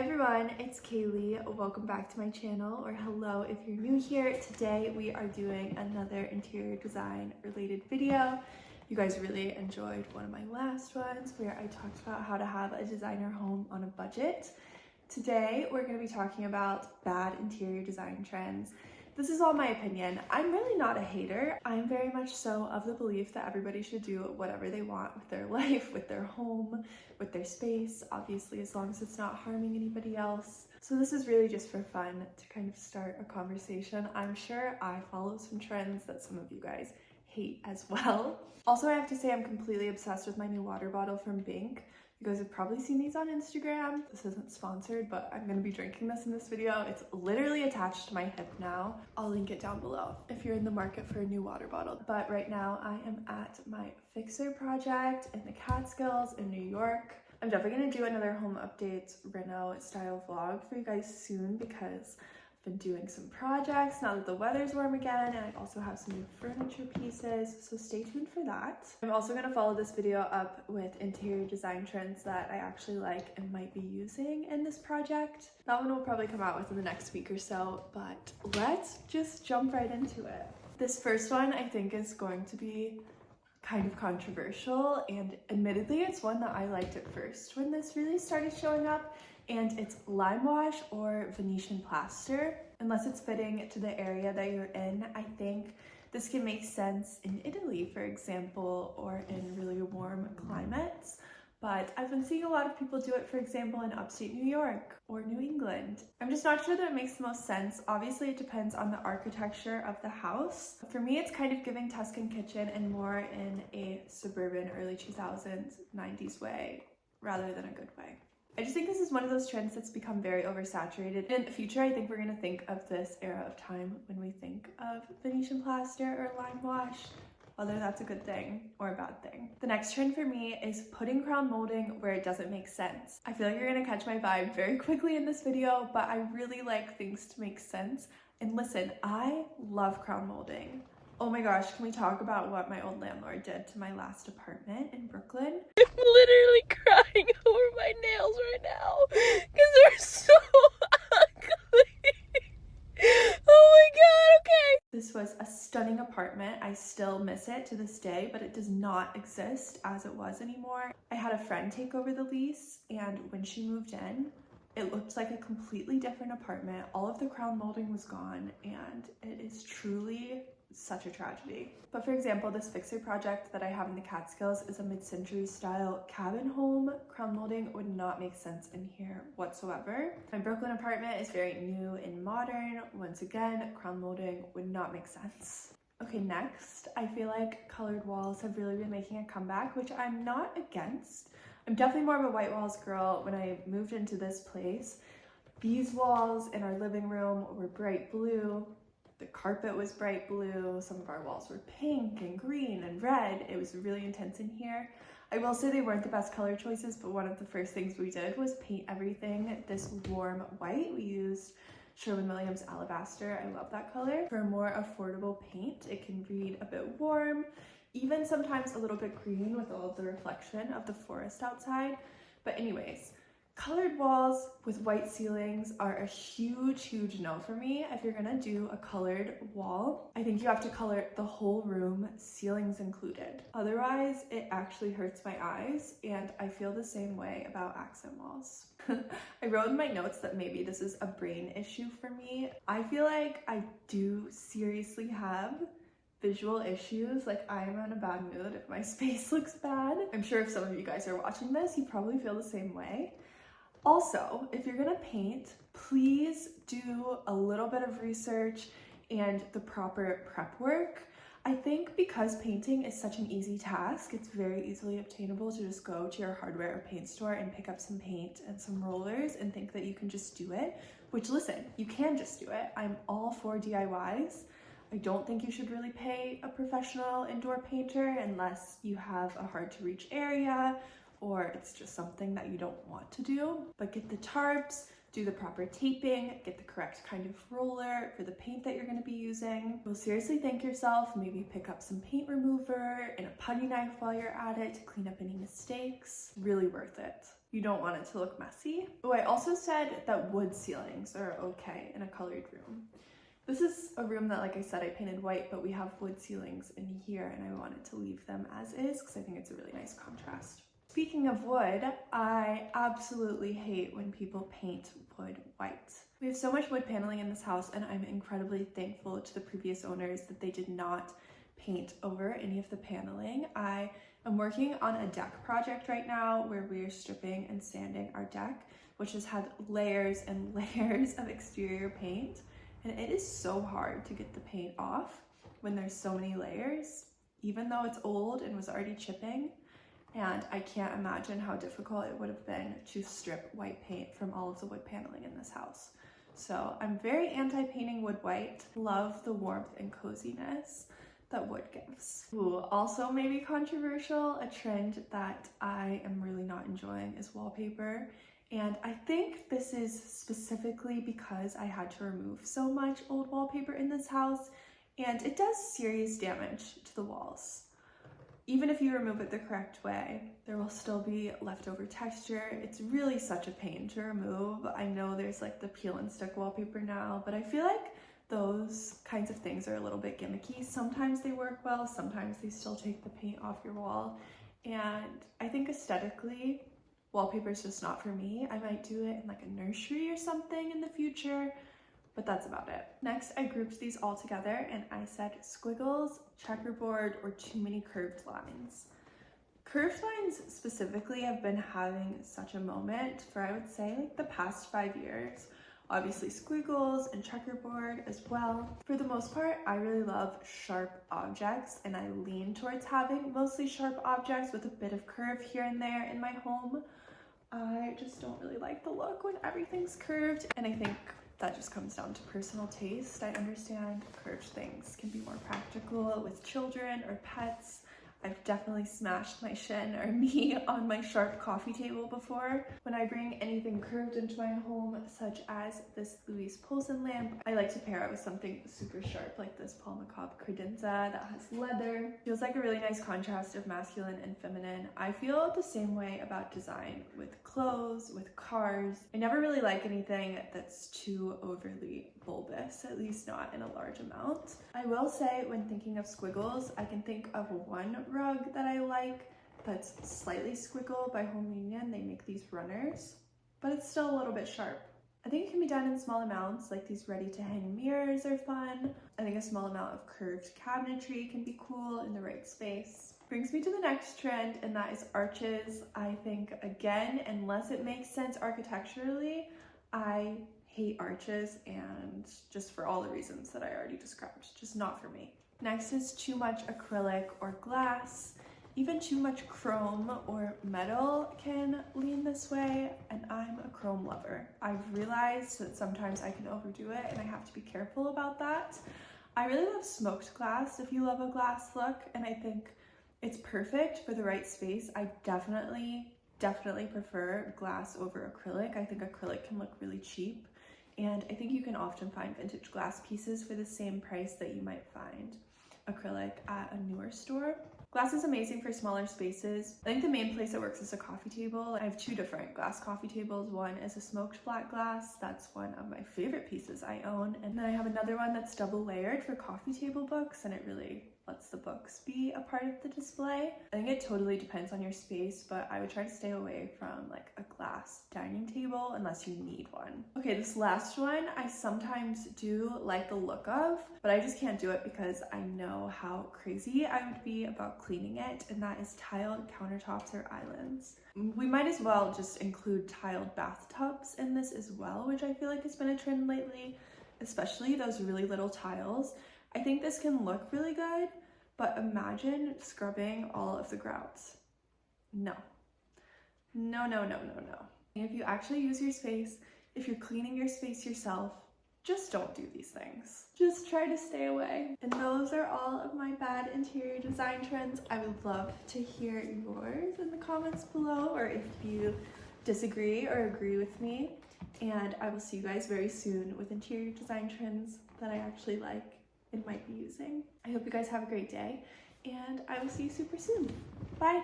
everyone, it's Kaylee. Welcome back to my channel, or hello if you're new here. Today we are doing another interior design related video. You guys really enjoyed one of my last ones where I talked about how to have a designer home on a budget. Today we're going to be talking about bad interior design trends. This is all my opinion. I'm really not a hater. I'm very much so of the belief that everybody should do whatever they want with their life, with their home, with their space, obviously as long as it's not harming anybody else. So this is really just for fun to kind of start a conversation. I'm sure I follow some trends that some of you guys hate as well. Also, I have to say I'm completely obsessed with my new water bottle from Bink. You guys have probably seen these on Instagram. This isn't sponsored, but I'm gonna be drinking this in this video. It's literally attached to my hip now. I'll link it down below if you're in the market for a new water bottle. But right now I am at my fixer project in the Catskills in New York. I'm definitely gonna do another home updates reno style vlog for you guys soon because been doing some projects now that the weather's warm again, and I also have some new furniture pieces, so stay tuned for that. I'm also going to follow this video up with interior design trends that I actually like and might be using in this project. That one will probably come out within the next week or so, but let's just jump right into it. This first one I think is going to be kind of controversial, and admittedly it's one that I liked at first when this really started showing up, and it's lime wash or Venetian plaster. Unless it's fitting to the area that you're in, I think this can make sense in Italy, for example, or in really warm climates. But I've been seeing a lot of people do it, for example, in upstate New York or New England. I'm just not sure that it makes the most sense. Obviously, it depends on the architecture of the house. For me, it's kind of giving Tuscan kitchen and more in a suburban early 2000s, 90s way rather than a good way. I just think this is one of those trends that's become very oversaturated. In the future, I think we're going to think of this era of time when we think of Venetian plaster or lime wash, whether that's a good thing or a bad thing. The next trend for me is putting crown molding where it doesn't make sense. I feel like you're going to catch my vibe very quickly in this video, but I really like things to make sense. And listen, I love crown molding. Oh my gosh, can we talk about what my old landlord did to my last apartment in Brooklyn? I'm literally crying over my nails right now because they're so ugly. Oh my god, okay. This was a stunning apartment. I still miss it to this day, but it does not exist as it was anymore. I had a friend take over the lease, and when she moved in, it looked like a completely different apartment. All of the crown molding was gone, and it is truly such a tragedy. But for example, this fixer project that I have in the Catskills is a mid-century style cabin home. Crown molding would not make sense in here whatsoever. My Brooklyn apartment is very new and modern. Once again, crown molding would not make sense. Okay, next, I feel like colored walls have really been making a comeback, which I'm not against. I'm definitely more of a white walls girl. When I moved into this place, these walls in our living room were bright blue. The carpet was bright blue. Some of our walls were pink and green and red. It was really intense in here. I will say they weren't the best color choices, but one of the first things we did was paint everything this warm white. We used Sherwin-Williams Alabaster. I love that color. For a more affordable paint, it can read a bit warm, even sometimes a little bit green with all of the reflection of the forest outside. But anyways, colored walls with white ceilings are a huge no for me. If you're gonna do a colored wall, I think you have to color the whole room, ceilings included. Otherwise, it actually hurts my eyes, and I feel the same way about accent walls. I wrote in my notes that maybe this is a brain issue for me. I feel like I do seriously have visual issues. Like, I'm in a bad mood if my space looks bad. I'm sure if some of you guys are watching this, you probably feel the same way. Also, if you're gonna paint, please do a little bit of research and the proper prep work. I think because painting is such an easy task, it's very easily obtainable to just go to your hardware or paint store and pick up some paint and some rollers and think that you can just do it, which, listen, you can just do it. I'm all for DIYs. I don't think you should really pay a professional indoor painter unless you have a hard to reach area or it's just something that you don't want to do. But get the tarps, do the proper taping, get the correct kind of roller for the paint that you're going to be using. You'll seriously thank yourself. Maybe pick up some paint remover and a putty knife while you're at it to clean up any mistakes. Really worth it. You don't want it to look messy. Oh, I also said that wood ceilings are okay in a colored room. This is a room that, like I said, I painted white, but we have wood ceilings in here and I wanted to leave them as is because I think it's a really nice contrast. Speaking of wood, I absolutely hate when people paint wood white. We have so much wood paneling in this house and I'm incredibly thankful to the previous owners that they did not paint over any of the paneling. I am working on a deck project right now where we are stripping and sanding our deck, which has had layers and layers of exterior paint. And it is so hard to get the paint off when there's so many layers, even though it's old and was already chipping. And I can't imagine how difficult it would have been to strip white paint from all of the wood paneling in this house. So I'm very anti-painting wood white. Love the warmth and coziness that wood gives. Ooh, also maybe controversial, a trend that I am really not enjoying is wallpaper. And I think this is specifically because I had to remove so much old wallpaper in this house, and it does serious damage to the walls. Even if you remove it the correct way, there will still be leftover texture. It's really such a pain to remove. I know there's like the peel and stick wallpaper now, but I feel like those kinds of things are a little bit gimmicky. Sometimes they work well, sometimes they still take the paint off your wall. And I think aesthetically, wallpaper is just not for me. I might do it in like a nursery or something in the future, but that's about it. Next, I grouped these all together and I said squiggles, checkerboard, or too many curved lines. Curved lines specifically have been having such a moment for, I would say, like the past 5 years. Obviously squiggles and checkerboard as well. For the most part, I really love sharp objects and I lean towards having mostly sharp objects with a bit of curve here and there in my home. I just don't really like the look when everything's curved, and I think that just comes down to personal taste. I understand curved things can be more practical with children or pets. I've definitely smashed my shin or knee on my sharp coffee table before. When I bring anything curved into my home, such as this Louise Poulsen lamp, I like to pair it with something super sharp like this Paul McCobb credenza that has leather. Feels like a really nice contrast of masculine and feminine. I feel the same way about design with clothes, with cars. I never really like anything that's too overly bulbous, at least not in a large amount. I will say when thinking of squiggles, I can think of one rug that I like that's slightly squiggle by Home Union. They make these runners, but it's still a little bit sharp. I think it can be done in small amounts, like these ready to hang mirrors are fun. I think a small amount of curved cabinetry can be cool in the right space. Brings me to the next trend, and that is arches. I think, again, unless it makes sense architecturally, I hate arches, and just for all the reasons that I already described, just not for me. Next is too much acrylic or glass. Even too much chrome or metal can lean this way, and I'm a chrome lover. I've realized that sometimes I can overdo it and I have to be careful about that. I really love smoked glass if you love a glass look, and I think it's perfect for the right space. I definitely prefer glass over acrylic. I think acrylic can look really cheap, and I think you can often find vintage glass pieces for the same price that you might find acrylic at a newer store. Glass is amazing for smaller spaces. I think the main place it works is a coffee table. I have two different glass coffee tables. One is a smoked flat glass. That's one of my favorite pieces I own. And then I have another one that's double layered for coffee table books, and it really lets the books be a part of the display. I think it totally depends on your space, but I would try to stay away from like a glass dining table unless you need one. Okay, this last one I sometimes do like the look of, but I just can't do it because I know how crazy I would be about cleaning it, and that is tiled countertops or islands. We might as well just include tiled bathtubs in this as well, which I feel like has been a trend lately, especially those really little tiles. I think this can look really good, but imagine scrubbing all of the grouts. No. No. And if you actually use your space, if you're cleaning your space yourself, just don't do these things. Just try to stay away. And those are all of my bad interior design trends. I would love to hear yours in the comments below, or if you disagree or agree with me. and I will see you guys very soon with interior design trends that I actually like and might be using. I hope you guys have a great day, and I will see you super soon. Bye!